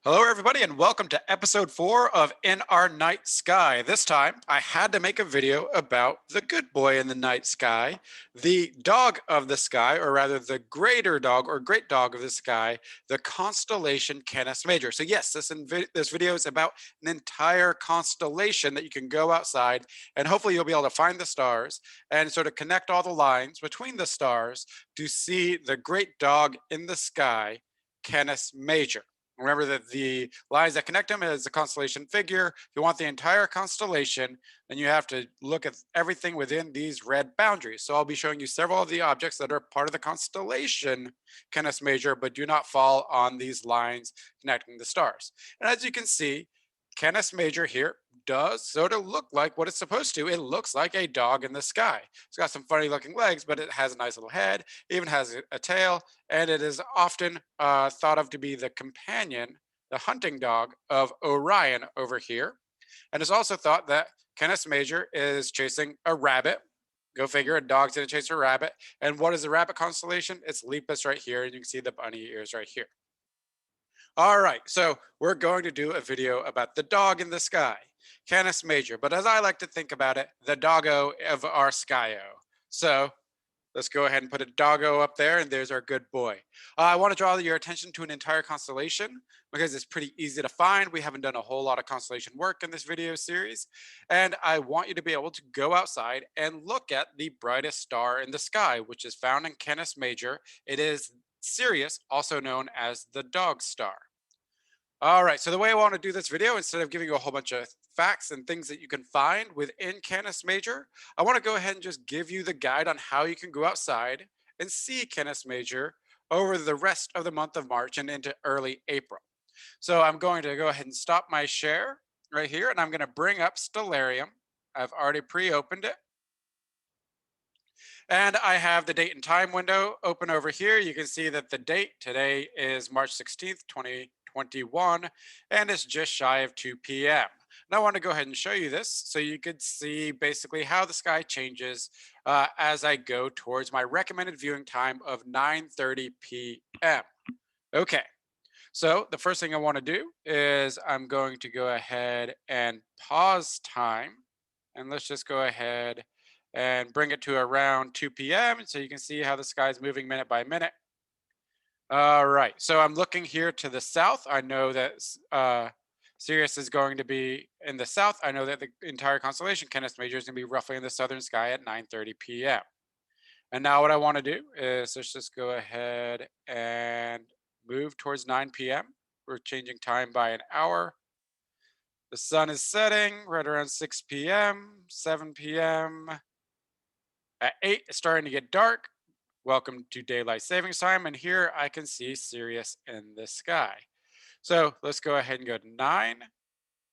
Hello, everybody, and welcome to episode 4 of In Our Night Sky. This time, I had to make a video about the good boy in the night sky, the dog of the sky, or rather the greater dog or great dog of the sky, the constellation Canis Major. So yes, this video is about an entire constellation that you can go outside, and hopefully you'll be able to find the stars and sort of connect all the lines between the stars to see the great dog in the sky, Canis Major. Remember that the lines that connect them is the constellation figure. If you want the entire constellation, then you have to look at everything within these red boundaries. So I'll be showing you several of the objects that are part of the constellation Canis Major, but do not fall on these lines connecting the stars. And as you can see, Canis Major here does sort of look like what it's supposed to. It looks like a dog in the sky. It's got some funny looking legs, but it has a nice little head, even has a tail, and it is often thought of to be the companion, the hunting dog of Orion over here. And it's also thought that Canis Major is chasing a rabbit. Go figure, a dog's gonna chase a rabbit. And what is the rabbit constellation? It's Lepus right here, and you can see the bunny ears right here. All right, so we're going to do a video about the dog in the sky, Canis Major, but as I like to think about it, the doggo of our skyo. So let's go ahead and put a doggo up there, and there's our good boy. I want to draw your attention to an entire constellation because it's pretty easy to find. We haven't done a whole lot of constellation work in this video series, and I want you to be able to go outside and look at the brightest star in the sky, which is found in Canis Major. It is Sirius, also known as the dog star. All right, so the way I want to do this video, instead of giving you a whole bunch of facts and things that you can find within Canis Major, I want to go ahead and just give you the guide on how you can go outside and see Canis Major over the rest of the month of March and into early April. So I'm going to go ahead and stop my share right here, and I'm going to bring up Stellarium. I've already pre-opened it. And I have the date and time window open over here. You can see that the date today is March 16th, 2021, and it's just shy of 2 p.m. And I want to go ahead and show you this so you could see basically how the sky changes as I go towards my recommended viewing time of 9:30 p.m. Okay, so the first thing I want to do is I'm going to go ahead and pause time. And let's just go ahead and bring it to around 2 p.m. so you can see how the sky is moving minute by minute. All right, so I'm looking here to the south. I know that Sirius is going to be in the south. I know that the entire constellation Canis Major is going to be roughly in the southern sky at 9:30 p.m. And now what I want to do is let's just go ahead and move towards 9 p.m. We're changing time by an hour. The sun is setting right around 6 p.m., 7 p.m. At 8, it's starting to get dark. Welcome to daylight savings time. And here I can see Sirius in the sky. So let's go ahead and go to 9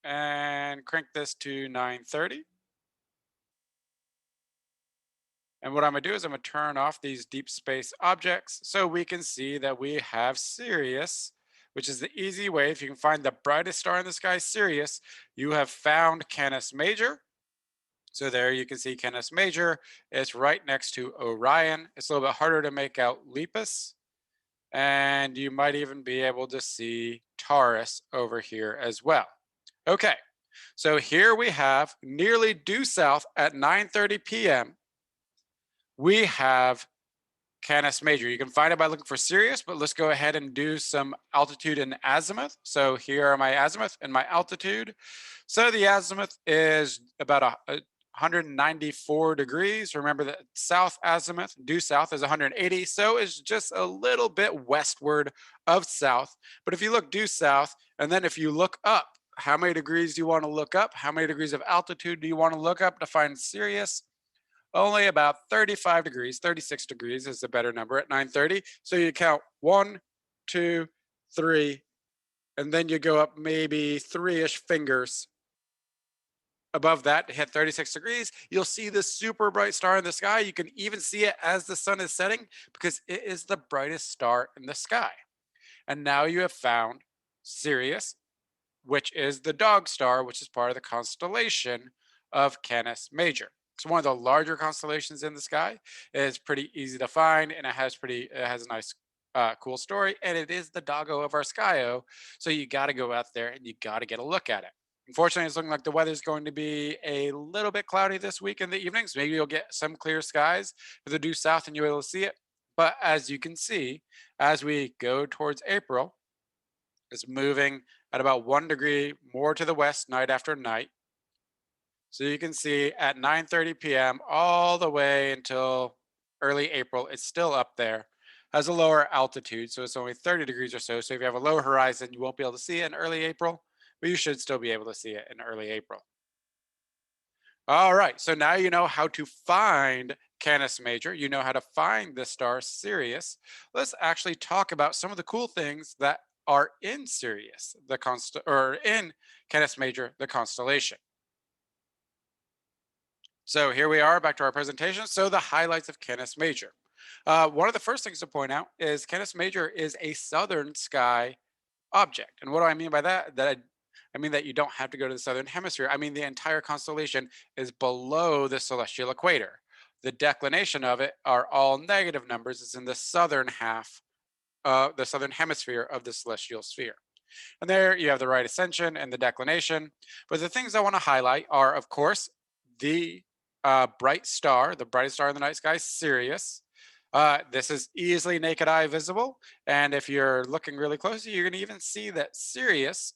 and crank this to 9:30. And what I'm going to do is I'm going to turn off these deep space objects so we can see that we have Sirius, which is the easy way. If you can find the brightest star in the sky, Sirius, you have found Canis Major. So there you can see Canis Major. It's right next to Orion. It's a little bit harder to make out Lepus. And you might even be able to see Taurus over here as well. Okay, so here we have nearly due south at 9:30 p.m. We have Canis Major. You can find it by looking for Sirius, but let's go ahead and do some altitude and azimuth. So here are my azimuth and my altitude. So the azimuth is about 194 degrees. Remember that south azimuth, due south, is 180. So it's just a little bit westward of south. But if you look due south, and then if you look up, how many degrees do you want to look up? How many degrees of altitude do you want to look up to find Sirius? Only about 35 degrees, 36 degrees is the better number at 9:30. So you count 1, 2, 3, and then you go up maybe 3-ish fingers above that to hit 36 degrees. You'll see this super bright star in the sky. You can even see it as the sun is setting because it is the brightest star in the sky. And now you have found Sirius, which is the dog star, which is part of the constellation of Canis Major. It's one of the larger constellations in the sky. It's pretty easy to find, and it has a nice cool story, and it is the doggo of our skyo. So you got to go out there and you got to get a look at it. Unfortunately, it's looking like the weather's going to be a little bit cloudy this week in the evenings. Maybe you'll get some clear skies for the due south and you'll be able to see it. But as you can see, as we go towards April, it's moving at about 1 degree more to the west night after night. So you can see at 9:30 p.m. all the way until early April, it's still up there. Has a lower altitude, so it's only 30 degrees or so. So if you have a low horizon, you won't be able to see it in early April, but you should still be able to see it in early April. All right, so now you know how to find Canis Major. You know how to find the star Sirius. Let's actually talk about some of the cool things that are in Sirius, or in Canis Major, the constellation. So here we are back to our presentation. So the highlights of Canis Major. One of the first things to point out is Canis Major is a southern sky object. And what do I mean by that? I mean that you don't have to go to the southern hemisphere. I mean the entire constellation is below the celestial equator. The declination of it are all negative numbers. It's in the southern half, the southern hemisphere of the celestial sphere. And there you have the right ascension and the declination. But the things I want to highlight are, of course, the bright star, the brightest star in the night sky, Sirius. This is easily naked eye visible. And if you're looking really closely, you're going to even see that Sirius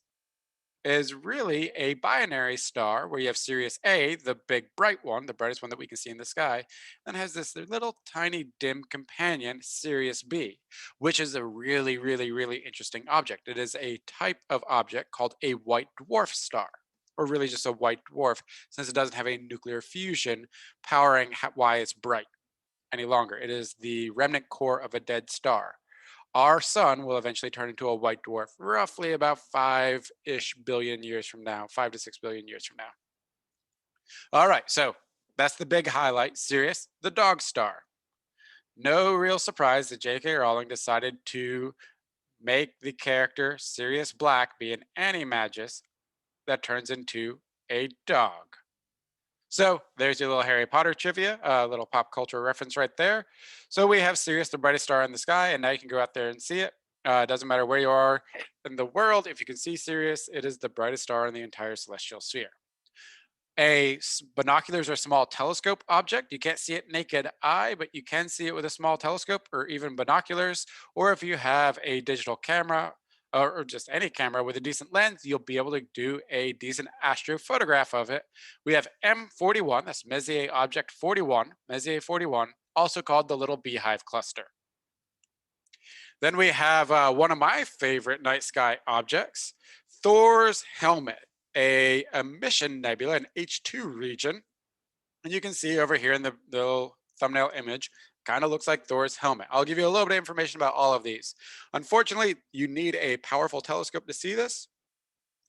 is really a binary star where you have Sirius A, the big bright one, the brightest one that we can see in the sky, then has this little tiny dim companion, Sirius B, which is a really, really, really interesting object. It is a type of object called a white dwarf star, or really just a white dwarf, since it doesn't have a nuclear fusion powering why it's bright any longer. It is the remnant core of a dead star. Our sun will eventually turn into a white dwarf roughly about 5-ish billion years from now, 5 to 6 billion years from now. All right, so that's the big highlight, Sirius, the dog star. No real surprise that J.K. Rowling decided to make the character Sirius Black be an animagus that turns into a dog. So there's your little Harry Potter trivia, a little pop culture reference right there. So we have Sirius, the brightest star in the sky, and now you can go out there and see it. It doesn't matter where you are in the world. If you can see Sirius, it is the brightest star in the entire celestial sphere. Binoculars are a small telescope object. You can't see it naked eye, but you can see it with a small telescope or even binoculars. Or if you have a digital camera or just any camera with a decent lens, you'll be able to do a decent astrophotograph of it. We have M41, that's Messier Object 41, Messier 41, also called the Little Beehive Cluster. Then we have one of my favorite night sky objects, Thor's helmet, a emission nebula, an H2 region. And you can see over here in the little thumbnail image, kind of looks like Thor's helmet. I'll give you a little bit of information about all of these. Unfortunately, you need a powerful telescope to see this.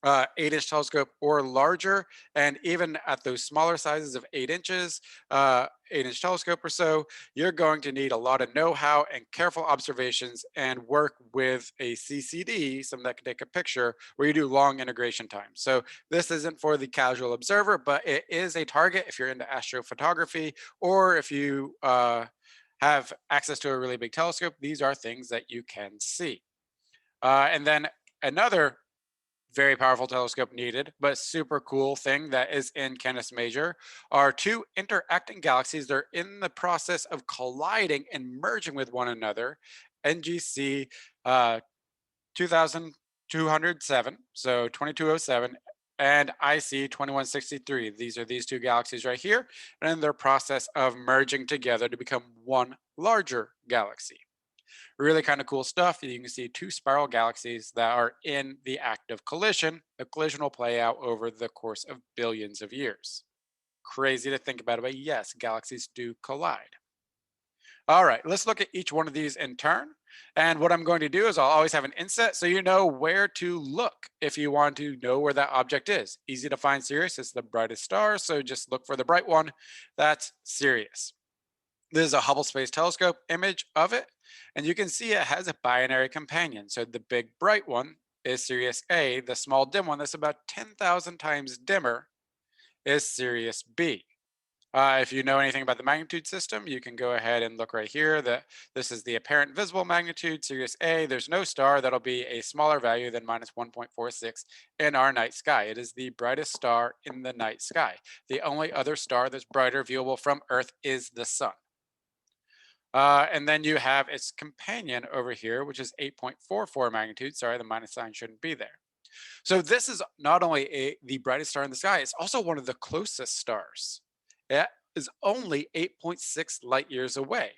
8-inch telescope or larger, and even at those smaller sizes of 8 inches, 8-inch telescope or so, you're going to need a lot of know-how and careful observations and work with a CCD, someone that can take a picture, where you do long integration time. So this isn't for the casual observer, but it is a target if you're into astrophotography, or if you have access to a really big telescope. These are things that you can see. And then another very powerful telescope needed, but super cool thing that is in Canis Major are two interacting galaxies. They're in the process of colliding and merging with one another. NGC 2207, so 2207, and IC 2163. These are these two galaxies right here, and in their process of merging together to become one larger galaxy. Really kind of cool stuff. You can see two spiral galaxies that are in the act of collision. The collision will play out over the course of billions of years. Crazy to think about it, but yes, galaxies do collide. All right, let's look at each one of these in turn. And what I'm going to do is I'll always have an inset so you know where to look if you want to know where that object is. Easy to find Sirius, it's the brightest star, so just look for the bright one. That's Sirius. This is a Hubble Space Telescope image of it, and you can see it has a binary companion. So the big bright one is Sirius A, the small dim one that's about 10,000 times dimmer is Sirius B. If you know anything about the magnitude system, you can go ahead and look right here that this is the apparent visible magnitude, Sirius A. There's no star that'll be a smaller value than minus 1.46 in our night sky. It is the brightest star in the night sky. The only other star that's brighter viewable from Earth is the sun. And then you have its companion over here, which is 8.44 magnitude. Sorry, the minus sign shouldn't be there. So this is not only the brightest star in the sky, it's also one of the closest stars. It is only 8.6 light years away.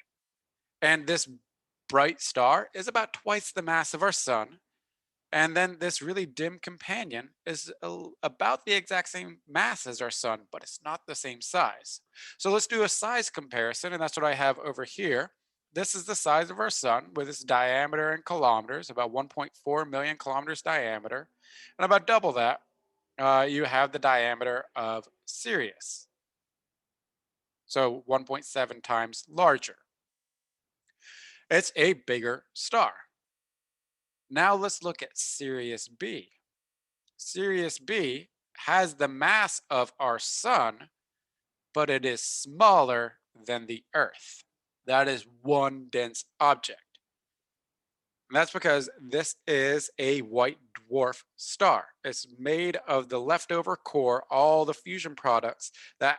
And this bright star is about twice the mass of our sun. And then this really dim companion is about the exact same mass as our sun, but it's not the same size. So let's do a size comparison, and that's what I have over here. This is the size of our sun with its diameter in kilometers, about 1.4 million kilometers diameter. And about double that, you have the diameter of Sirius. So 1.7 times larger. It's a bigger star. Now let's look at Sirius B. Sirius B has the mass of our sun, but it is smaller than the Earth. That is one dense object. And that's because this is a white dwarf star. It's made of the leftover core, all the fusion products that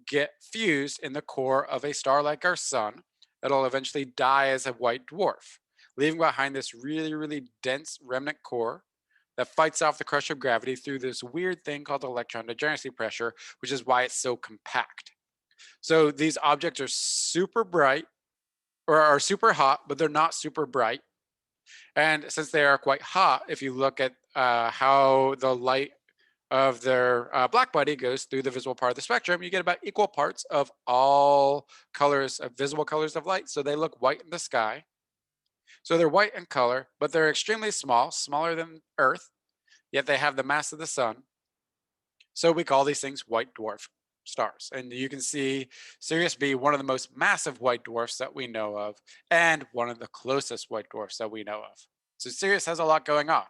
get fused in the core of a star like our sun that'll eventually die as a white dwarf, leaving behind this really, really dense remnant core that fights off the crush of gravity through this weird thing called electron degeneracy pressure, which is why it's so compact. So these objects are super bright or are super hot, but they're not super bright. And since they are quite hot, if you look at how the light of their black body goes through the visible part of the spectrum, you get about equal parts of all colors of visible colors of light. So they look white in the sky. So they're white in color, but they're extremely small, smaller than Earth, yet they have the mass of the sun. So we call these things white dwarf stars. And you can see Sirius B, one of the most massive white dwarfs that we know of, and one of the closest white dwarfs that we know of. So Sirius has a lot going on.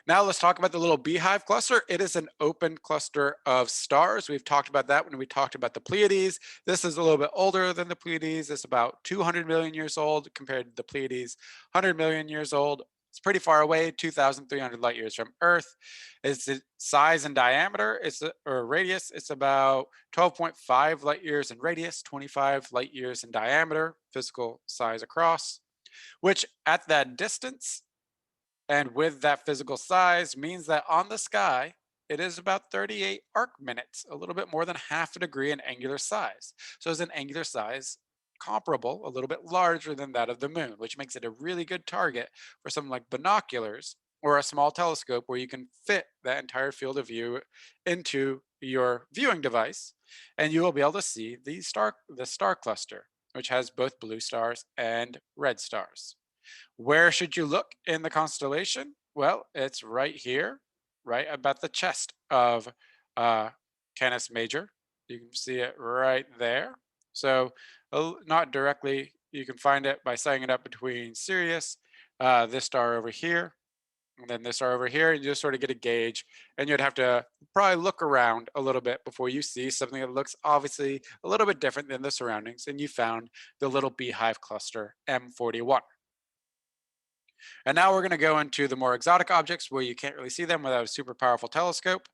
Now let's talk about the little beehive cluster. It is an open cluster of stars. We've talked about that when we talked about the Pleiades. This is a little bit older than the Pleiades. It's about 200 million years old compared to the Pleiades, 100 million years old. It's pretty far away, 2,300 light years from Earth. Its size and diameter, or radius, it's about 12.5 light years in radius, 25 light years in diameter, physical size across, which at that distance and with that physical size means that on the sky, it is about 38 arc minutes, a little bit more than half a degree in angular size. So it's an angular size comparable, a little bit larger than that of the moon, which makes it a really good target for something like binoculars or a small telescope where you can fit that entire field of view into your viewing device, and you will be able to see the star cluster, which has both blue stars and red stars. Where should you look in the constellation? Well, it's right here, right about the chest of uh, Canis Major. You can see it right there. So not directly, you can find it by setting it up between Sirius, this star over here, and then this star over here, and you just sort of get a gauge, and you'd have to probably look around a little bit before you see something that looks obviously a little bit different than the surroundings, and you found the little beehive cluster M41. And now we're going to go into the more exotic objects where you can't really see them without a super powerful telescope,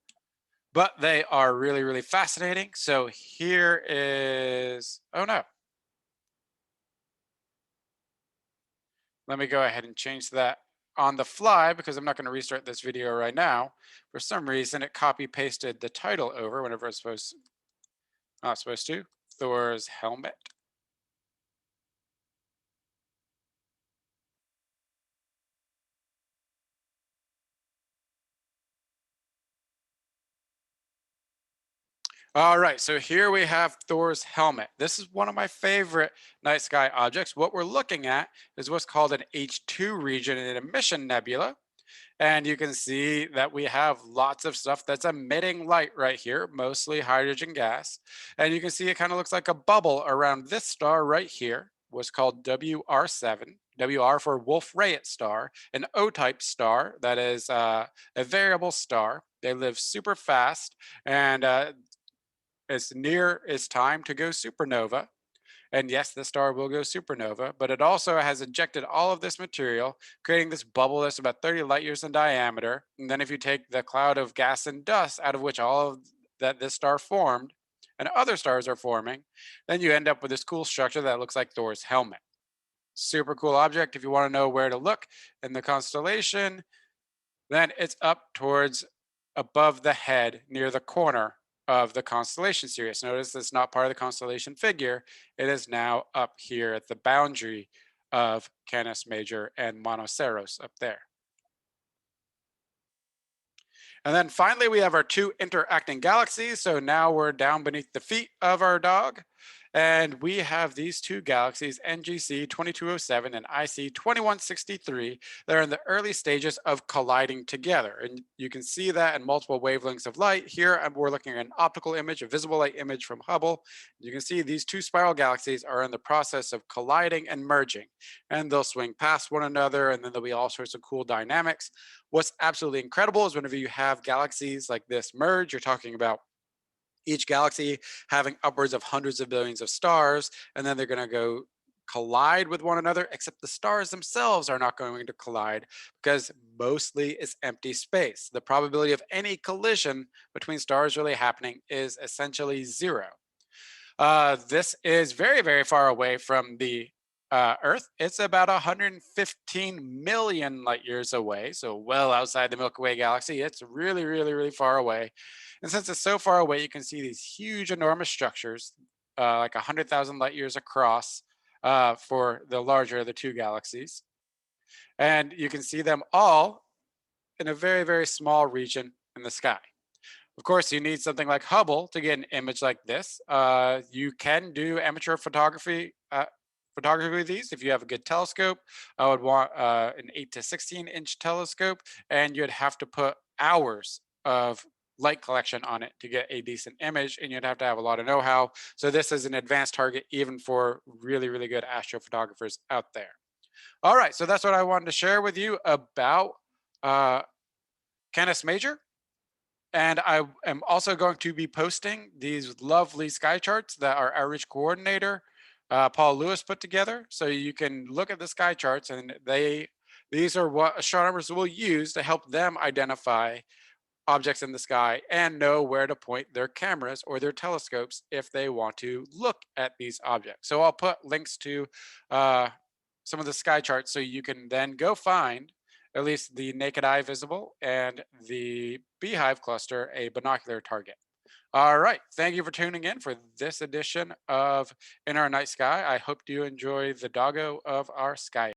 but they are really, really fascinating. So here is, oh no. Let me go ahead and change that on the fly because I'm not going to restart this video right now. For some reason, it copy pasted the title over whenever it's not supposed to. Thor's helmet. All right, so here we have Thor's helmet. This is one of my favorite night sky objects. What we're looking at is what's called an H2 region in an emission nebula. And you can see that we have lots of stuff that's emitting light right here, mostly hydrogen gas. And you can see it kind of looks like a bubble around this star right here, what's called WR7. WR for Wolf-Rayet star, an O-type star that is a variable star. They live super fast, and it's near its time to go supernova. And yes, the star will go supernova, but it also has ejected all of this material, creating this bubble that's about 30 light years in diameter. And then if you take the cloud of gas and dust out of which all of that this star formed and other stars are forming, then you end up with this cool structure that looks like Thor's helmet. Super cool object. If you want to know where to look in the constellation, then it's up towards above the head near the corner of the constellation series. Notice it's not part of the constellation figure. It is now up here at the boundary of Canis Major and Monoceros up there. And then finally, we have our two interacting galaxies. So now we're down beneath the feet of our dog. And we have these two galaxies, NGC 2207 and IC 2163, that are in the early stages of colliding together. And you can see that in multiple wavelengths of light. Here, we're looking at an optical image, a visible light image from Hubble. You can see these two spiral galaxies are in the process of colliding and merging. And they'll swing past one another, and then there'll be all sorts of cool dynamics. What's absolutely incredible is whenever you have galaxies like this merge, you're talking about each galaxy having upwards of hundreds of billions of stars, and then they're going to go collide with one another, except the stars themselves are not going to collide because mostly it's empty space. The probability of any collision between stars really happening is essentially zero. This is very, very far away from the Earth. It's about 115 million light years away, so well outside the Milky Way galaxy. It's really, really, really far away. And since it's so far away, you can see these huge, enormous structures, like 100,000 light years across for the larger of the two galaxies. And you can see them all in a very, very small region in the sky. Of course, you need something like Hubble to get an image like this. You can do amateur photography with these if you have a good telescope. I would want an 8 to 16-inch telescope, and you'd have to put hours of light collection on it to get a decent image, and you'd have to have a lot of know-how. So this is an advanced target even for really, really good astrophotographers out there. All right, so that's what I wanted to share with you about uh, Canis Major. And I am also going to be posting these lovely sky charts that our outreach coordinator, Paul Lewis, put together. So you can look at the sky charts, and these are what astronomers will use to help them identify objects in the sky and know where to point their cameras or their telescopes if they want to look at these objects. So I'll put links to some of the sky charts so you can then go find at least the naked eye visible and the beehive cluster a binocular target. All right. Thank you for tuning in for this edition of In Our Night Sky. I hope you enjoy the doggo of our sky.